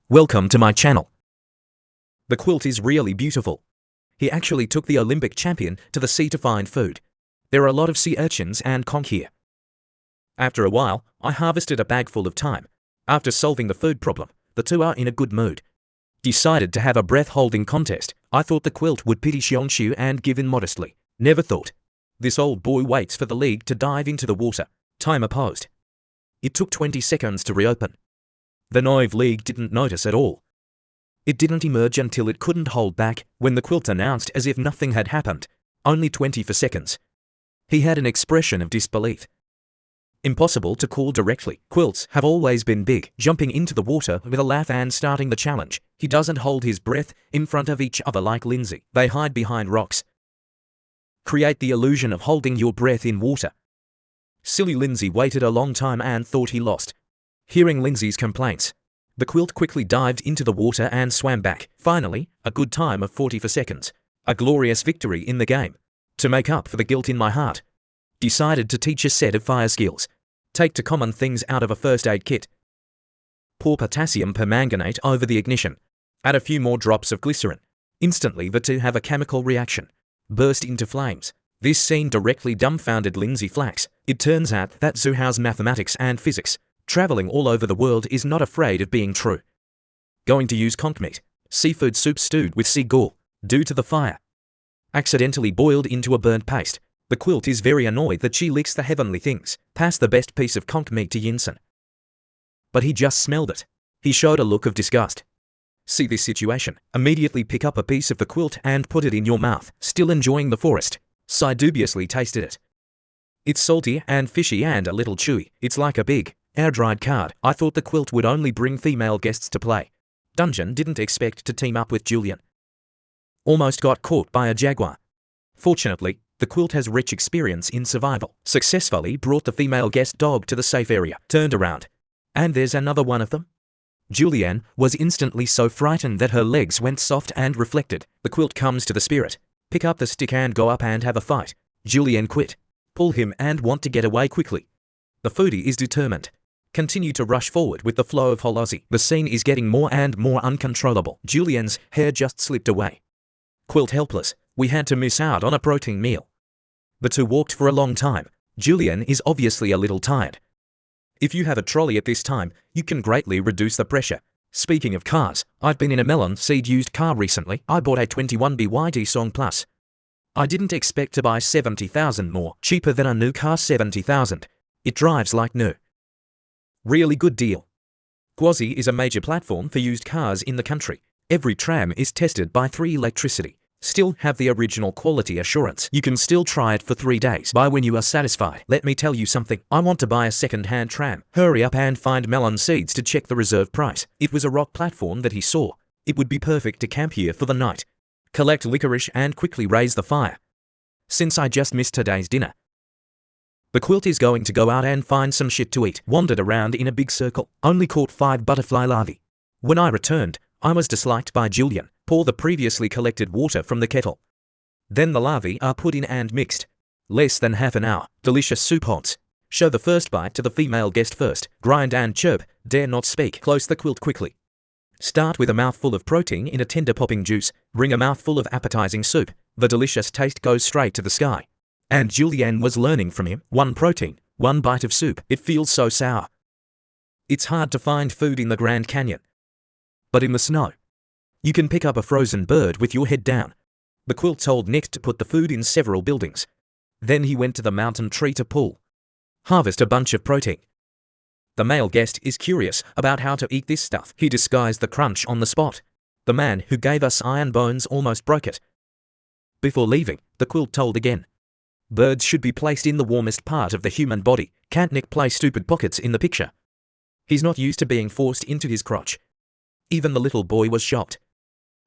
Welcome to my channel. The quilt is really beautiful. He actually took the Olympic champion to the sea to find food. There are a lot of sea urchins and conch here. After a while, I harvested a bag full of thyme. After solving the food problem, the two are in a good mood. Decided to have a breath-holding contest. I thought the quilt would pity Xiongxiu and give in modestly. Never thought. This old boy waits for the league to dive into the water. Time opposed. It took 20 seconds to reopen. The naive league didn't notice at all. It didn't emerge until it couldn't hold back, when the quilt announced as if nothing had happened. Only 24 seconds. He had an expression of disbelief. Impossible to call directly. Quilts have always been big, jumping into the water with a laugh and starting the challenge. He doesn't hold his breath in front of each other like Lindsay. They hide behind rocks. Create the illusion of holding your breath in water. Silly Lindsay waited a long time and thought he lost. Hearing Lindsay's complaints, the quilt quickly dived into the water and swam back. Finally, a good time of 44 seconds. A glorious victory in the game. To make up for the guilt in my heart, decided to teach a set of fire skills. Take two common things out of a first aid kit. Pour potassium permanganate over the ignition. Add a few more drops of glycerin. Instantly the two have a chemical reaction. Burst into flames. This scene directly dumbfounded Lindsay Flax. It turns out that Zhuhao's mathematics and physics, traveling all over the world, is not afraid of being true. Going to use conch meat. Seafood soup stewed with sea gall. Due to the fire. Accidentally boiled into a burnt paste. The quilt is very annoyed that she licks the heavenly things. Pass the best piece of conch meat to Yinsen. But he just smelled it. He showed a look of disgust. See this situation. Immediately pick up a piece of the quilt and put it in your mouth. Still enjoying the forest. Sai dubiously tasted it. It's salty and fishy and a little chewy. It's like a big, air-dried card. I thought the quilt would only bring female guests to play. Dungeon didn't expect to team up with Julian. Almost got caught by a jaguar. Fortunately, the quilt has rich experience in survival. Successfully brought the female guest dog to the safe area. Turned around. And there's another one of them. Julianne was instantly so frightened that her legs went soft and reflected. The quilt comes to the spirit. Pick up the stick and go up and have a fight. Julianne quit. Pull him and want to get away quickly. The foodie is determined. Continue to rush forward with the flow of Holozzi. The scene is getting more and more uncontrollable. Julianne's hair just slipped away. Quilt helpless. We had to miss out on a protein meal. The two walked for a long time. Julianne is obviously a little tired. If you have a trolley at this time, you can greatly reduce the pressure. Speaking of cars, I've been in a melon seed used car recently. I bought a 21 BYD Song Plus. I didn't expect to buy 70,000 more. Cheaper than a new car. 70,000. It drives like new. Really good deal. Guozi is a major platform for used cars in the country. Every tram is tested by 3 electricity. Still have the original quality assurance. You can still try it for 3 days. Buy when you are satisfied. Let me tell you something. I want to buy a second-hand tram. Hurry up and find melon seeds to check the reserve price. It was a rock platform that he saw. It would be perfect to camp here for the night. Collect licorice and quickly raise the fire. Since I just missed today's dinner. The quilt is going to go out and find some shit to eat. Wandered around in a big circle. Only caught 5 butterfly larvae. When I returned, I was disliked by Julian. Pour the previously collected water from the kettle. Then the larvae are put in and mixed. Less than half an hour. Delicious soup pots. Show the first bite to the female guest first. Grind and chirp. Dare not speak. Close the quilt quickly. Start with a mouthful of protein in a tender popping juice. Bring a mouthful of appetizing soup. The delicious taste goes straight to the sky. And Julianne was learning from him. 1 protein, 1 bite of soup. It feels so sour. It's hard to find food in the Grand Canyon. But in the snow, you can pick up a frozen bird with your head down. The quilt told Nick to put the food in several buildings. Then he went to the mountain tree to harvest a bunch of protein. The male guest is curious about how to eat this stuff. He disguised the crunch on the spot. The man who gave us iron bones almost broke it. Before leaving, the quilt told again. Birds should be placed in the warmest part of the human body. Can't Nick play stupid pockets in the picture? He's not used to being forced into his crotch. Even the little boy was shocked.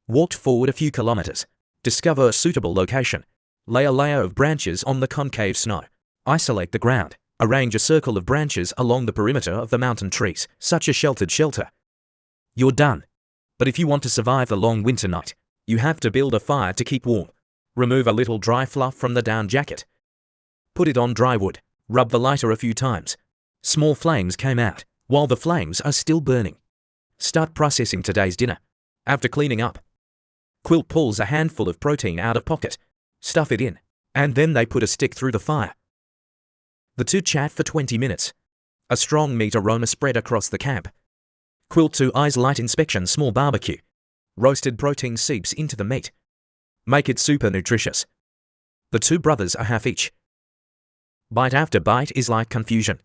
Walked forward a few kilometers. Discover a suitable location. Lay a layer of branches on the concave snow. Isolate the ground. Arrange a circle of branches along the perimeter of the mountain trees. Such a sheltered shelter. You're done. But if you want to survive the long winter night, you have to build a fire to keep warm. Remove a little dry fluff from the down jacket. Put it on dry wood. Rub the lighter a few times. Small flames came out, while the flames are still burning. Start processing today's dinner. After cleaning up, Quilt pulls a handful of protein out of pocket, stuff it in, and then they put a stick through the fire. The two chat for 20 minutes. A strong meat aroma spread across the camp. Quilt 2 eyes light inspection small barbecue. Roasted protein seeps into the meat. Make it super nutritious. The two brothers are half each. Bite after bite is like confusion.